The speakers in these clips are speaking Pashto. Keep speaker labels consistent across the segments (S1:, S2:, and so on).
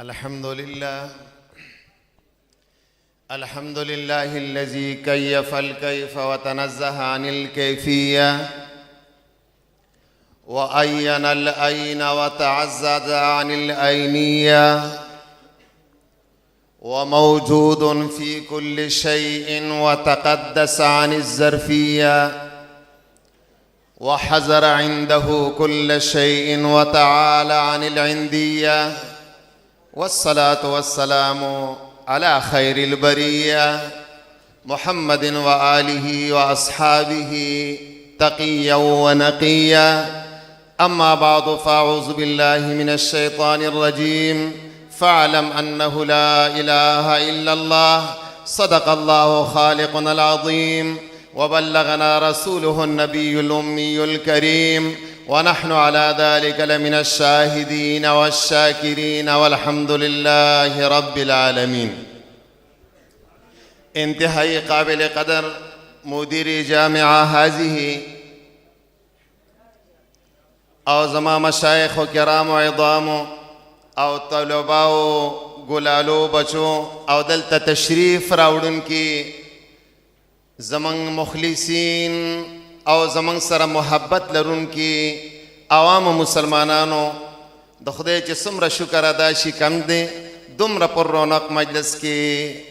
S1: الحمد لله الذي كيف الكيف وتنزه عن الكيفية وأين الأين وتعزز عن الأينية وموجود في كل شيء وتقدس عن الزرفية وحزر عنده كل شيء وتعالى عن العندية والصلاة والسلام على خير البرية محمد وآله وأصحابه تقيا ونقيا. أما بعد فأعوذ بالله من الشيطان الرجيم فاعلم أنه لا إله إلا الله صدق الله خالقنا العظيم وبلغنا رسوله النبي الأمي الكريم ونحن على ذلك لمن الشاهدين والشاكرين والحمد لله رب العالمين. انتهائی قابل قدر مدير جامعة هذه او زما مشایخ و کرام و عظام او طلباء و گلالو بچو او دلتا تشریف راوڑن کی زمان مخلصین او زمان سر محبت لرون کی عوام مسلمانانو د خدای چې څومره شکر ادا شي کم دی. دومره پر رونق مجلس کې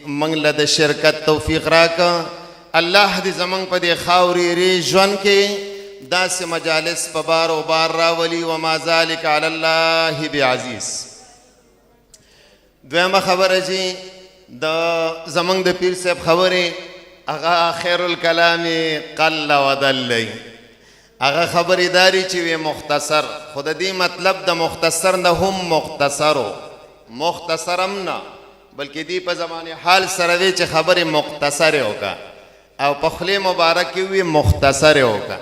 S1: موږ له د شرکت توفیق راکړه. الله دې زموږ په دې خاورې ری ژوند کې داسې مجالس په بار و بار راولي وما ذلک علی الله بعزیز. دویمه خبره چې د زموږ د پیر صاحب خبرې هغه خیر الکلام قل ودل، هغه خبرې داری چې وی مختصر، خو د دې مطلب د مختصر نه هم مختصرم نه بلکې دی په زمانه حال سره وی چې خبرې مختصر وکا او په خلی مبارک وی مختصر وکا.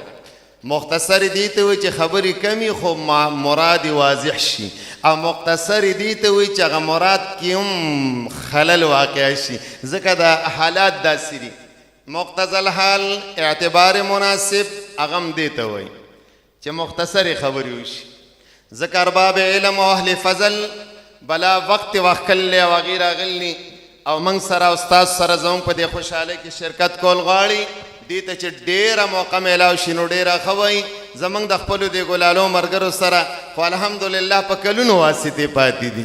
S1: مختصر دی ته وی چې خبرې کمی خو مراد واضح شي، او مختصر دی ته وی چې هغه مراد کې هم خلل واقع شي، ځکه د حالات داسې دي. مقتضى الحال اعتبار مناسب اغم دیتا ہوئی چه مختصر خبری ہوشی. ذکر باب علم و اہل فضل بلا وقت وقل وغیرہ غلنی او منگ سرا استاد سرا زون پا دے خوشحالے کی شرکت کول غاڑی دیتا چه دیر موقع میلاو شنو دیر خوائی زمان دا خپلو دے گلالو مرگرو سرا خو الحمدللہ پا کلونو واسطے پاتی دی.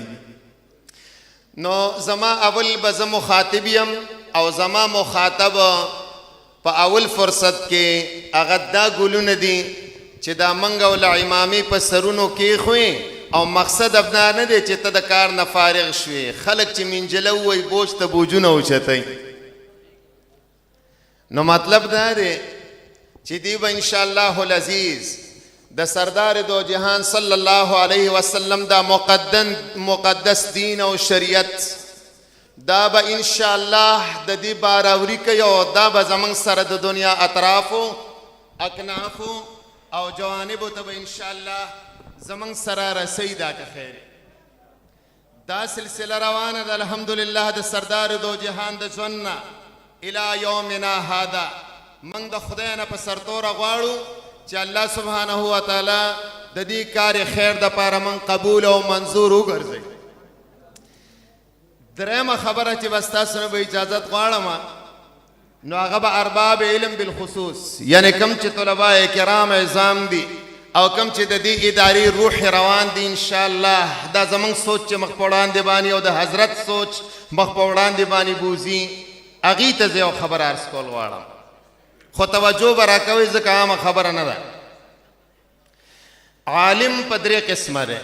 S1: نو زمان اول بزم مخاطبیم او زما مخاطب په اول فرصت کې هغه دا ګلونه دي چې دا منګ او امامي په سرونو کې خوې او مقصد ابنا نه دی چې ته د کار نه فارغ شوې، خلک چې منجلو وي بوج ته بوجونه اوچتئ. نو مطلب دا دی چې دی به انشاءالله العزیز د سردار دو جهان صلی الله علیه وسلم دا مقدس دین او شریعت دا با انشاءاللہ دا دی باراوری کیو دا با زمان سر دا دنیا اطرافو اکنافو او جوانبو تا با انشاءاللہ زمان سر رسی دا کا خیر. دا سلسلہ روانا دا الحمدللہ دا سردار دو جہان دا جنہ الى یومنا هادا منگ دا خداینا پا سرطور اغوارو چا اللہ سبحانہ وتعالی دا دی کار خیر دا پارا من قبول و منظور ہو گرزی. درېمه خبره چې بس تاسو نه به اجازت غواړم نو هغه به ارباب علم بالخصوص، یعنی کم چې طلباء کرام عظام دي او کم چې د دې ادارې روح روان دي انشاءالله دا زمونږ سوچ چې مخ په وړاندې باندې او د حضرت سوچ مخ په وړاندې باندې بوځي هغې ته زه یو خبره عرض کول غواړم، خو توجه به راکوئ ځکه عامه خبره نه ده. عالم په درې قسمه دی.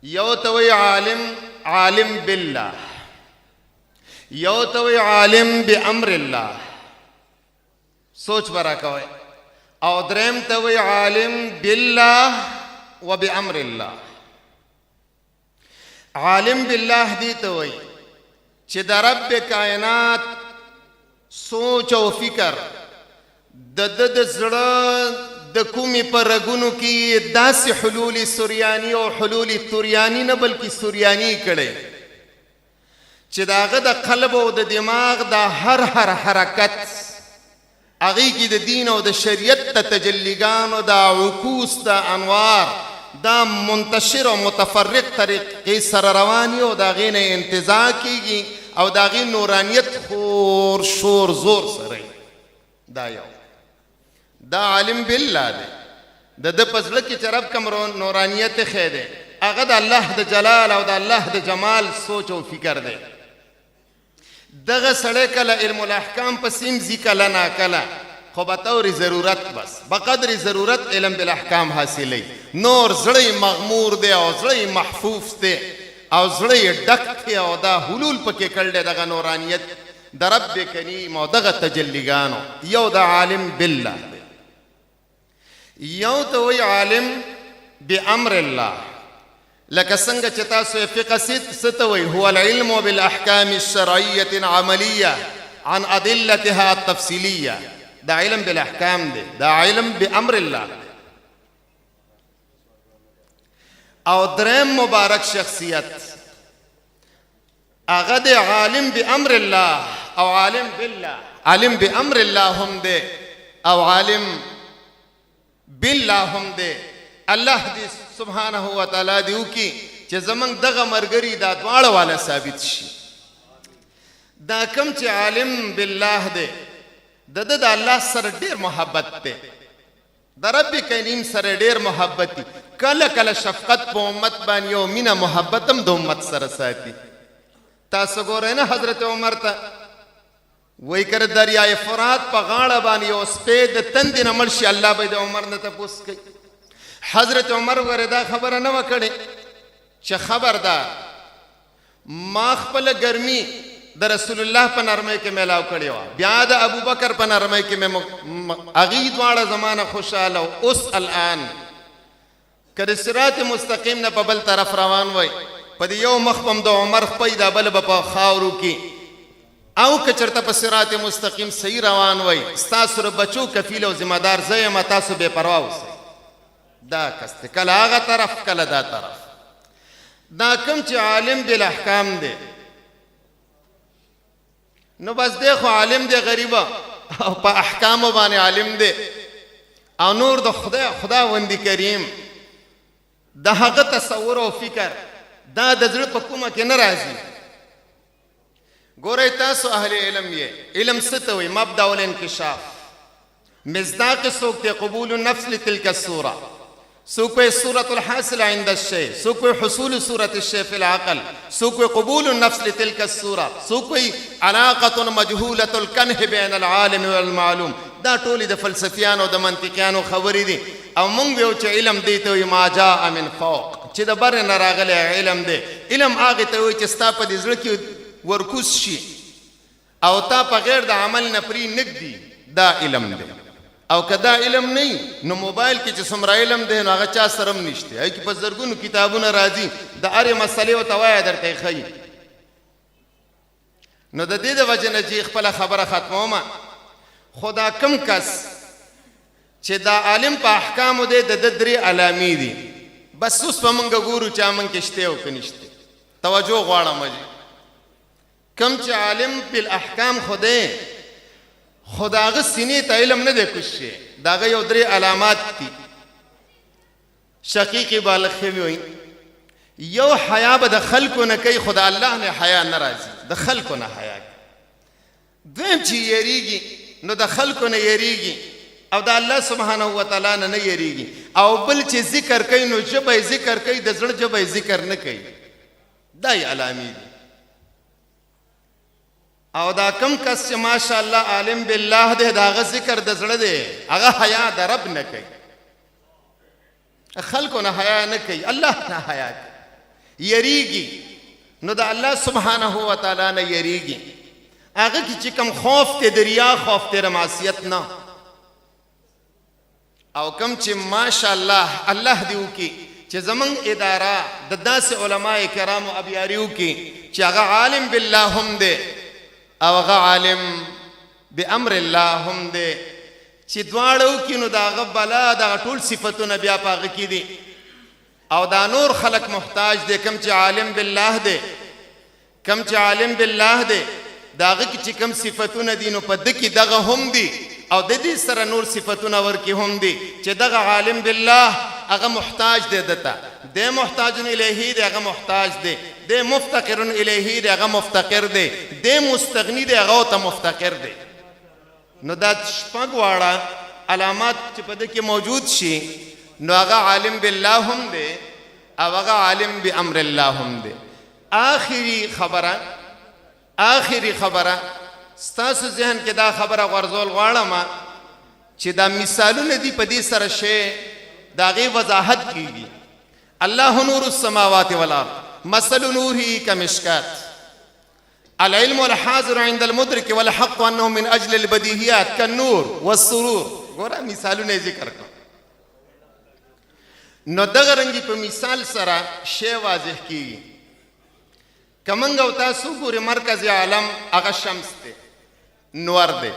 S1: یو ته وایي عالم بالله، یو توی عالم بی امر اللہ، سوچ برا کوئی، او درم توی عالم باللہ و بی امر اللہ. عالم باللہ دی توی چی دا رب کائنات سوچ و فکر د زڑا د کومی پر رگونو کی داس حلول سوریانی و حلول توریانی نه بلکی سوریانی کڑے چې داغه د قلب او د دماغ د هر حرکت هغې کې د دین او د شریعت د تجلیګانو د عکوس د انوار دا منتشر او متفرق طریقې سره روان او د هغې نه انتزاع کیږي او د هغې نورانیت خور شور زور سره دا یو دا عالم بالله دی د ده په زړه کې چې رب کوم نورانیت ایښی دی هغه د الله د جلال او د الله د جمال سوچ او فکر دی دغه سړی کله علم الاحکام پسې هم ځي کله ناکله خو بطور ضرورت بس بقدر ضرورت علم بالاحکام حاصلی نور زړی مغمور دی او زړی محفوظ دی او زړی ډک دی او دا حلول پکې کړل دی دغه نورانیت د رب کریم او دغه تجلیګانو یو د عالم بالله دی یو ته وایي عالم بامر الله لکه څنګه چې تاسو یې فقه څه ته وایي هو العلم بالاحکام الشرعیة العملیة عن ادلتها التفصیلیه دا علم بالاحکام دی دا علم بامر الله او دریم مبارک شخصیت هغه دی عالم بامر الله او عالم بالله عالم بامر الله هم دی او عالم بالله هم دی الله دې سبحانه و تعالی دې وکړي چې زمونږ دغه ملګري دا دواړه والا ثابت شي دا کوم چې عالم بالله دی د ده د الله سره ډېر محبت دی د رب کریم سره ډېر محبت دی کله کله شفقت په امت باندې او مینه محبت هم د امت سره ساتي تاسو ګورئ نه حضرت عمر ته وایي که دریای فرات په غاړه باندې یو سپی د تندې نه مړ شي الله به د عمر نه تپوس کوي حضرت عمر وګوره دا خبره نه وه کړې چې خبردار ما خپله ګرمي د رسول الله په نرمۍ کې میلاو کړې وه بیا د ابوبکر په نرمۍ کې مې هغوی دواړه زمانه خوشحاله و اوس الان که د صراط مستقیم نه په بل طرف روان وای په دې یو مخ به د عمر خپۍ دا بل به په خاورو کې او که چېرته په صراط مستقیم صحیح روان وای ستاسو د بچو کفیل او ذمه دار زه یم تاسو بې پروا اوسئ دا کس دی کله هغه طرف کله دا طرف دا کوم چې عالم بالاحکام دی نو بس دی خو عالم دی غریبه او په احکامو باندې عالم دی او نور د خداوند کریم د هغه تصور او فکر دا د زړه په کومه کې نه راځي ګورئ تاسو اهل علم یې علم څه ته وایي مبدأ الانکشاف مصداق څوک دی قبول النفس لتلک الصوره سوق صورة الحاصل عند الشيء سوق حصول صورة الشيء في العقل سوق قبول النفس لتلك الصورة سوق علاقة مجهولة الكنه بين العالم والمعلوم دا ټولې د فلسفیانو د منطقیانو خبرې دي او موږ ویو چې علم دی ته وایي ما جاء من فوق چې د بر نه راغلی علم دی علم هغې ته وایي چې ستا په دې زړه کې ورکوس شي او تا په غیر د عمل نه پرې نږدي دا علم دی او که دا علم نه نو موبایل کې چې څومره علم دی نو هغه چا سره هم نشته هغې کې په زرګونو کتابونه راځي د هرې مسلې ورته وایه درته یې ښیي نو د دې د وجې نه چې خپله خبره ختمومه خو دا کم کس چې دا عالم په احکامو دی د ده درې علامې دي بس اوس به موږ ګورو چې موږ کې شته او که نشته توجه غواړم کم چې عالم بالاحکام خو دی خو د هغه سینې ته علم نه دی کوز شوی د هغه یو درې علامات دي شقیق بالغ شوي وایي یو حیا به د خلکو نه کوي خو د الله نه حیا نه راځي د خلکو نه حیا کوي دویم چې یریږي نو د خلکو نه یریږي او د الله سبحانه وتعالی نه یریږي او بل چې ذکر کوي نو ژبه یې ذکر کوي د زړه ژبه یې ذکر نه کوي دا یې علامې دي او دا کم کس چې ماشاءالله عالم بالله دی د هغه ذکر د زړه دی هغه حیا د رب نه کوي خلکو نه حیا نه کوي الله نه حیا کوي یریږي نو د الله سبحانه وتعالی نه یریږي هغه کې چې کوم خوف دی د ریا خوف دی د معصیت نه او کم چې ماشاءالله الله دی وکړي چې زمونږ اداره د داسې علماء کرامو ابیاري وکړي چې هغه عالم بالله هم دی او هغه عالم بامر الله هم دی چې دواړه وکړي نو د هغه بلا دغه ټول صفتونه بیا په هغه کې دي او دا نور خلق محتاج دی کم چې عالم بالله دی کم چې عالم بالله دی د هغه کې چې کم صفتونه دي نو په ده کې دغه هم دي او د دې سره نور صفتونه ورکې هم دي چې دغه عالم بالله هغه محتاج دی دته دی محتاج الیه دی هغه محتاج دی دی مفتقر الیه دی هغه مفتقر دی دی مستغنی دی هغه ته مفتقر دی نو دا شپږ واړه علامات چې په دې کې موجود شي نو هغه عالم بالله هم دی او هغه عالم بامر الله هم دی آخری خبره ستاسو ذهن کې دا خبره غورځول غواړم چې دا مثالونه دي په دې سره شی د هغې وضاحت کیږي الله نور السماوات والارض مثل نوره كمشکات العلم الحاضر عند المدرك والحق انه من اجل البديهيات كالنور والسرور ګوره مثالونه ذکر کړه نو دغه رنګي په مثال سره شی واضح کیږي کمنګ او تاسو ګوره مرکز عالم هغه شمس دی نور دی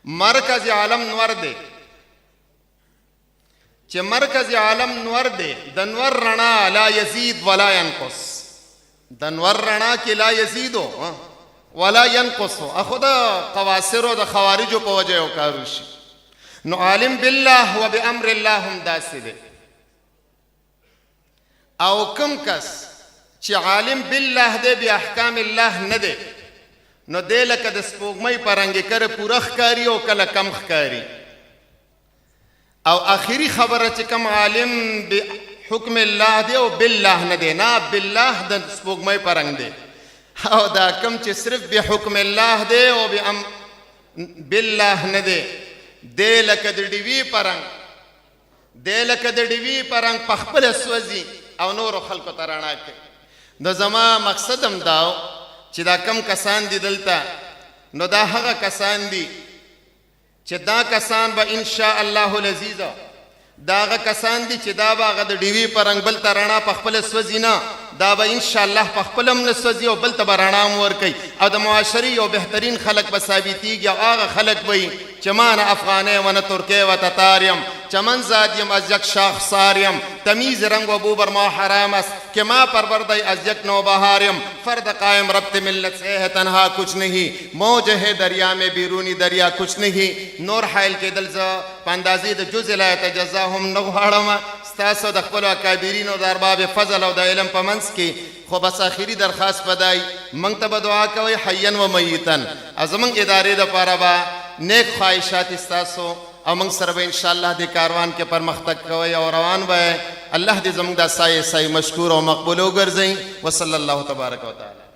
S1: مرکز عالم نور دی چې مرکز عالم نور دی د نور رڼا لا یزید ولا ينقص د نور رڼا کې لا یزیدو ولا ينقصو اخو د قواصرو د خوارجو په وجه یو کارو شي نو عالم بالله و بامر الله هم داسې دی او کم کس چې عالم بالله دی بیا احکام الله نه دی نو دی لکه د سپوږمۍ په رنګې کره پوره ښکاري او کله کم ښکاري او آخري خبره چې کم عالم بحکم الله دی او بالله نه دی نه بالله د سپوږمۍ په رنګ دی او دا کم چې صرف بحکم الله دی او بالله نه دی دی لکه د ډیوي په رنګ دی لکه د ډیوي په رنګ په خپله سوځي او نورو خلکو ته رڼا کوي نو زما مقصد هم دا چې دا کم کسان دي دلته نو دا هغه کسان دي چې دا کسان به ان شاء الله العزیز دا هغه کسان دي چې دا به هغه د ډیوي په رنګ بل ته رڼا په خپله سوځي نه دا به ان شاء الله په خپل هم نه سوځي او بل ته به رڼا هم ورکوي او د معاشري یو بهترین خلک به ثابتېږي او هغه خلک به وي چې ما نه افغانۍ و نه ترکۍ و تتار یم چمن زاد یم از یک شاخسار یم تمیز رنگ و بو بر ما حرام است کہ ما پروردہ از یک نوبہار یم فرد قائم ربط ملت سے ہے تنہا کچھ نہیں موج ہے دریا میں بیرونی دریا کچھ نہیں نور حائل کے دلزا پاندازی د جز لا تجزاهم نغواړم ستاسو د خپلو اکابرینو د ارباب فضل او د علم په منځ کې خو بس آخري درخواست بدای موږ ته به دعا کوئ حیا و میتا او زموږ ادارې دپاره به نیک خواهشات ستاسو او موږ سره به انشاءالله د کاروان کې پرمختګ کوئ او روان به الله دې زموږ دا سایه مشکور او مقبول وګرځئ وصلی الله تبارک وتعالی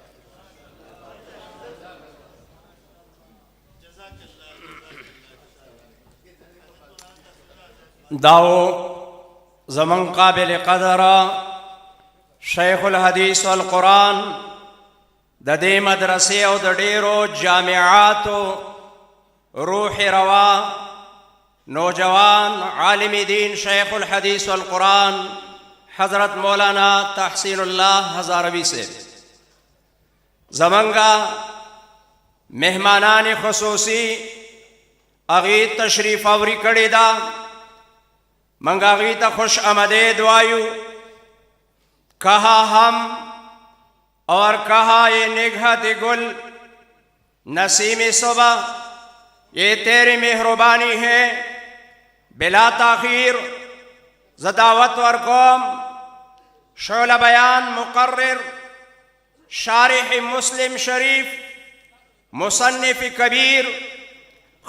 S2: داو زمن قابل قدر شیخ الحدیث والقرآن د دې مدرسې او د ډیرو جامعاتو روح روا نوجوان عالم دین شیخ الحدیث والقرآن حضرت مولانا تحسین اللہ ہزاروی سے زمنگا مہمانان خصوصی اغی تشریف آوری کړی دا منگا اغی تا خوش آمدید وایو کہا ہم اور کہا یہ نگہت گل نسیم صبح یہ تیری مہربانی ہے بلا تاخیر زداوت ورقوم شعلہ بیان مقرر شارح مسلم شریف مصنف کبیر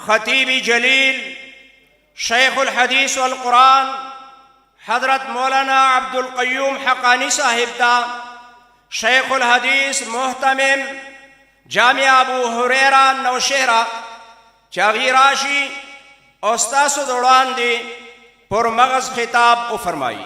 S2: خطیب جلیل شیخ الحدیث والقرآن حضرت مولانا عبد القیوم حقانی صاحب دا شیخ الحدیث محتمم جامعہ ابو حریرہ نوشہرہ چاغی راشی استاسو دوڑان دی پر مغز خطاب او فرمائی